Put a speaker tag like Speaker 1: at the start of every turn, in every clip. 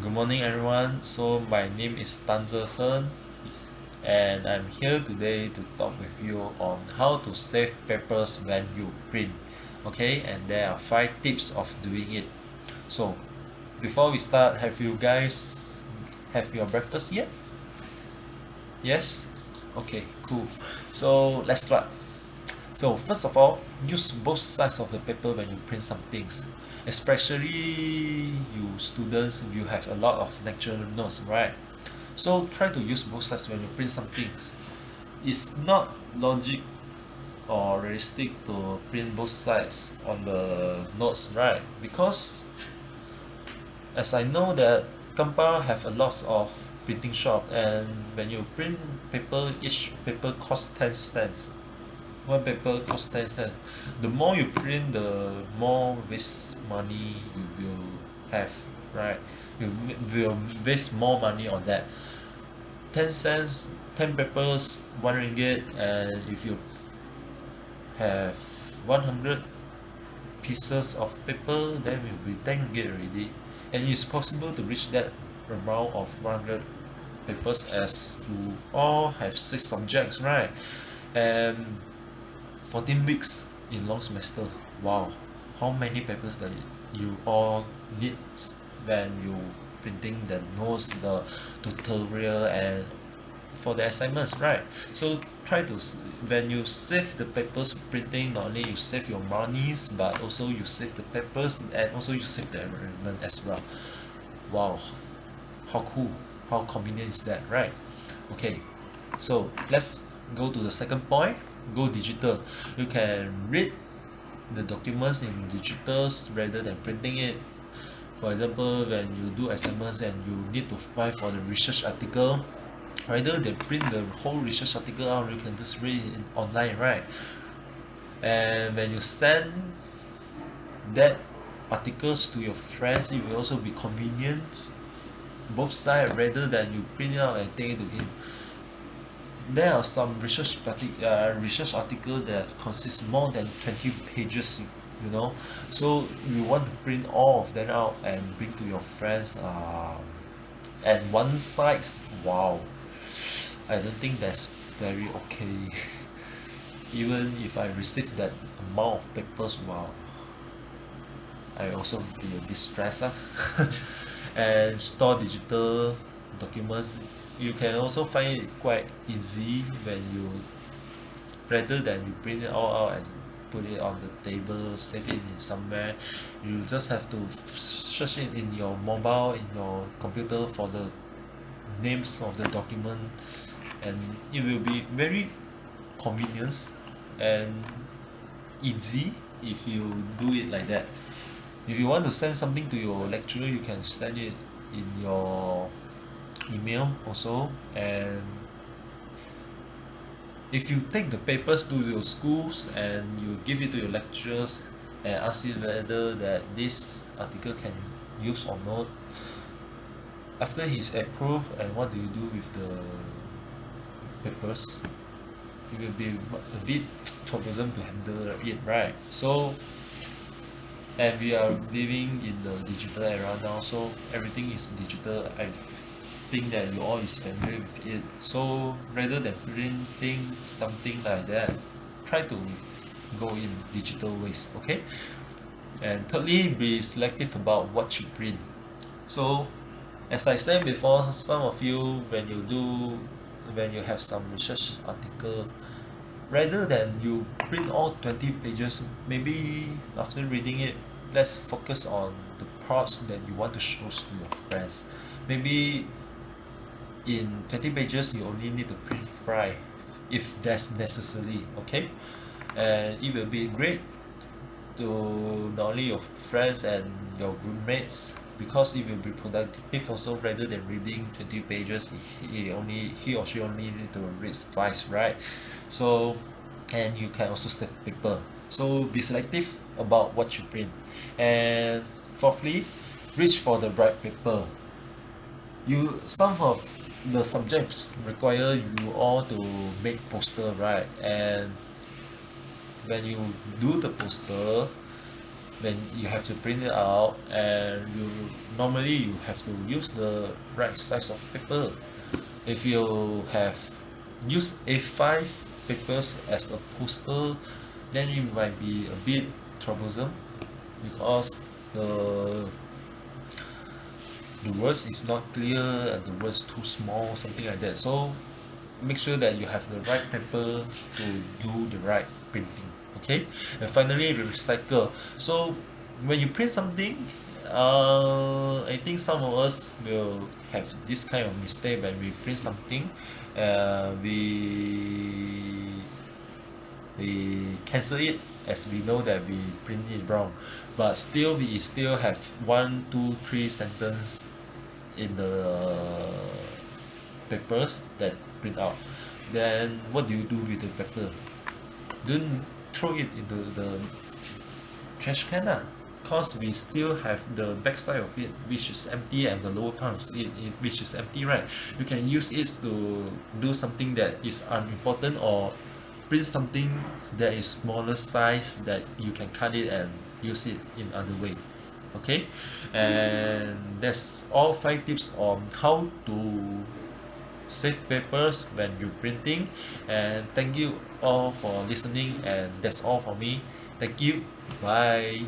Speaker 1: Good morning, everyone. So, my name is Tan Zhe and I'm here today to talk with you on how to save papers when you print. Okay, and there are 5 tips of doing it. So, before we start, have you guys have your breakfast yet? Yes? Okay, cool. So, let's start. So first of all, use both sides of the paper when you print some things. Especially you students, you have a lot of lecture notes, right? So try to use both sides when you print some things. It's not logic or realistic to print both sides on the notes, right? Because as I know that Kampa have a lot of printing shop, and when you print paper, each paper costs 10 cents. One paper costs 10 cents. The more you print, the more waste money you will have, right? You will waste more money on that. 10 cents, 10 papers, 1 ringgit, and if you have 100 pieces of paper, then it will be 10 ringgit already. And it's possible to reach that amount of 100 papers as you all have 6 subjects, right? And 14 weeks in long semester. Wow, how many papers that you all need when you printing the notes, the tutorial, and for the assignments, right? So try to when you save the papers printing, not only you save your monies, but also you save the papers and also you save the environment as well. Wow, how cool, how convenient is that, right? Okay, so let's go to the second point. Go digital. You can read the documents in digitals rather than printing it. For example, when you do assignments and you need to find for the research article, rather than print the whole research article out, you can just read it online, right? And when you send that articles to your friends, it will also be convenient both sides rather than you print it out and take it to him. There are some research article that consists more than 20 pages, you know. So you want to print all of them out and bring to your friends. And one size, wow, I don't think that's very okay. Even if I receive that amount of papers, wow, I also be a bit stressed lah. And store digital documents, you can also find it quite easy when you rather than you print it all out and put it on the table, save it in somewhere. You just have to search it in your mobile, in your computer for the names of the document, and it will be very convenient and easy if you do it like that. If you want to send something to your lecturer, you can send it in your email also. And if you take the papers to your schools and you give it to your lecturers and ask it whether that this article can use or not, after he's approved, and what do you do with the papers? It will be a bit troublesome to handle it, right? So, and we are living in the digital era now, so everything is digital. I think that you all is familiar with it. So rather than printing something like that, try to go in digital ways, okay? And thirdly, be selective about what you print. So as I said before, some of you when you have some research article, rather than you print all 20 pages, maybe after reading it, let's focus on the parts that you want to show to your friends. Maybe in 20 pages you only need to print 5 if that's necessary, okay? And it will be great to not only your friends and your roommates, because it will be productive also. Rather than reading 20 pages, he or she only need to read 5, right? So, and you can also save paper. So be selective about what you print. And fourthly, reach for the bright paper. Some of the subjects require you all to make poster, right? And when you do the poster, then you have to print it out, and normally you have to use the right size of paper. If you have used A5 papers as a poster, then it might be a bit troublesome because the the words is not clear and the words too small, something like that. So make sure that you have the right paper to do the right printing. Okay, and finally recycle. So when you print something, I think some of us will have this kind of mistake when we print something. We cancel it as we know that we print it wrong, but still we still have one, two, three sentence in the papers that print out. Then what do you do with the paper? Don't throw it into the trash can cause we still have the backside of it which is empty and the lower part of it which is empty, right? You can use it to do something that is unimportant, or print something that is smaller size that you can cut it and use it in other way. Okay, and that's all 5 tips on how to save papers when you're printing. And thank you all for listening, and that's all for me. Thank you. Bye.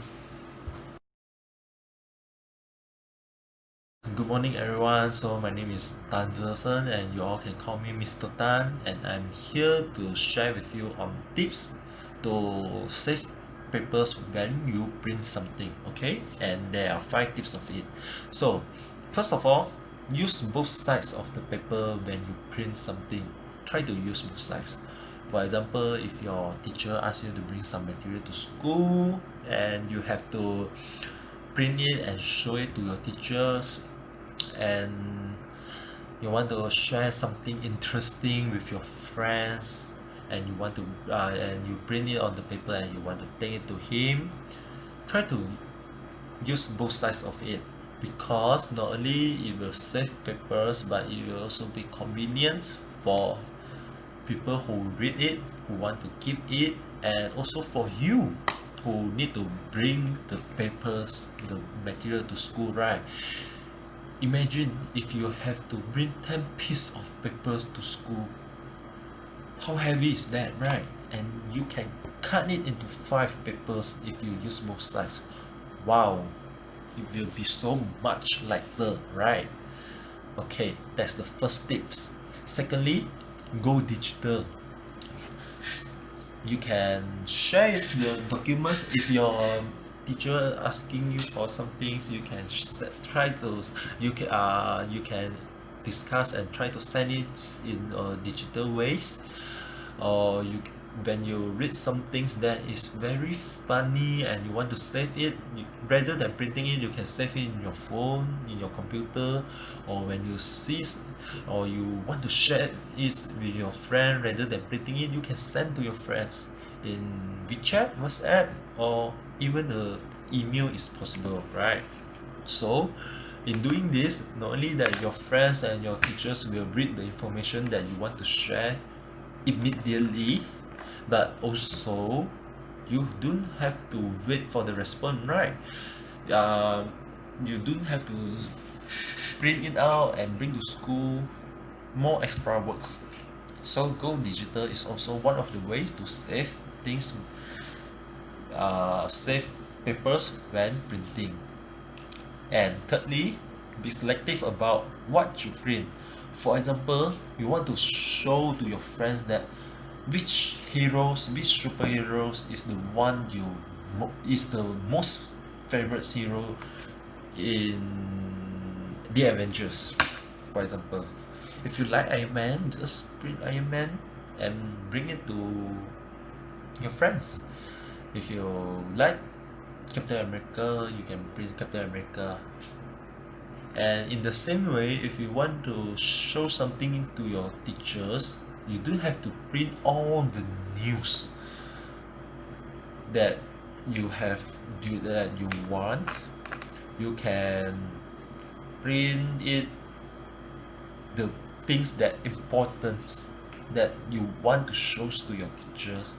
Speaker 1: Good morning everyone. So my name is Tan Zerson, and you all can call me Mr. Tan, and I'm here to share with you on tips to save papers when you print something. Okay, and there are 5 tips of it. So first of all, use both sides of the paper when you print something. Try to use both sides. For example, if your teacher asks you to bring some material to school and you have to print it and show it to your teachers, and you want to share something interesting with your friends, and you want to and you print it on the paper and you want to take it to him, try to use both sides of it, because not only it will save papers, but it will also be convenient for people who read it, who want to keep it, and also for you who need to bring the papers, the material to school, right? Imagine if you have to bring 10 pieces of papers to school. How heavy is that, right? And you can cut it into 5 papers if you use both sides. Wow, it will be so much lighter, right? Okay, that's the first tips. Secondly, go digital. You can share the documents. If your teacher asking you for some things, you can try to you can discuss and try to send it in digital ways. Or when you read some things that is very funny and you want to save it, rather than printing it, you can save it in your phone, in your computer. Or when you see or you want to share it with your friend, rather than printing it, you can send to your friends in WeChat, WhatsApp, or even the email is possible, right? So in doing this, not only that your friends and your teachers will read the information that you want to share immediately, but also you don't have to wait for the response, right? You don't have to print it out and bring to school, more extra works. So go digital is also one of the ways to save things, save papers when printing. And thirdly, be selective about what you print. For example, you want to show to your friends that which superheroes is the one is the most favorite hero in the Avengers. For example, if you like Iron Man, just print Iron Man and bring it to your friends. If you like Captain America, you can print Captain America. And in the same way, if you want to show something to your teachers, you don't have to print all the news that that you want. You can print it the things that important that you want to show to your teachers.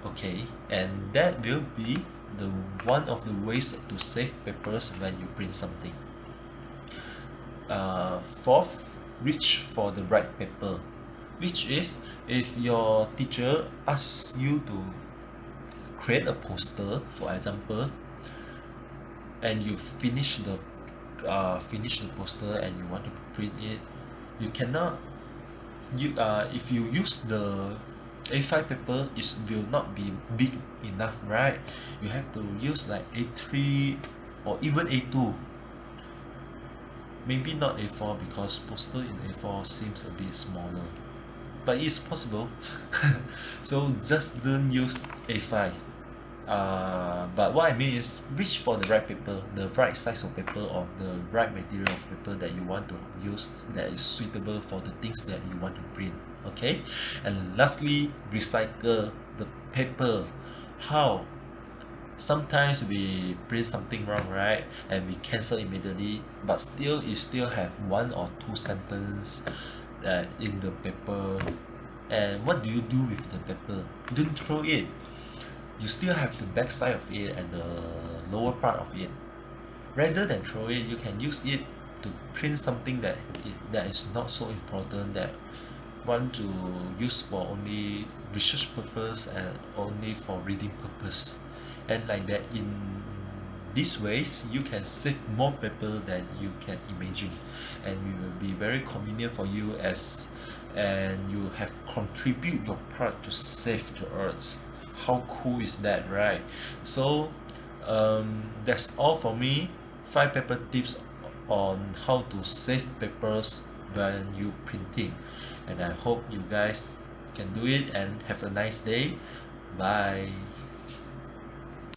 Speaker 1: Okay, and that will be the one of the ways to save papers when you print something. Fourth, reach for the right paper, which is if your teacher asks you to create a poster, for example, and you finish the poster and you want to print it, you cannot if you use the A5 paper, it will not be big enough, right? You have to use like A3 or even A2. Maybe not A4 because poster in A4 seems a bit smaller, but it's possible. So just don't use A5. But what I mean is reach for the right paper, the right size of paper, or the right material of paper that you want to use that is suitable for the things that you want to print. Okay, and lastly, recycle the paper. How? Sometimes we print something wrong, right, and we cancel immediately, but still you still have one or two sentence in the paper. And what do you do with the paper? Don't throw it. You still have the back side of it and the lower part of it. Rather than throw it, you can use it to print something that is not so important, that want to use for only research purpose and only for reading purpose. And like that, in these ways you can save more paper than you can imagine, and it will be very convenient for you, as and you have contribute your part to save the earth. How cool is that, right? So that's all for me. 5 paper tips on how to save papers when you printing, and I hope you guys can do it and have a nice day. Bye.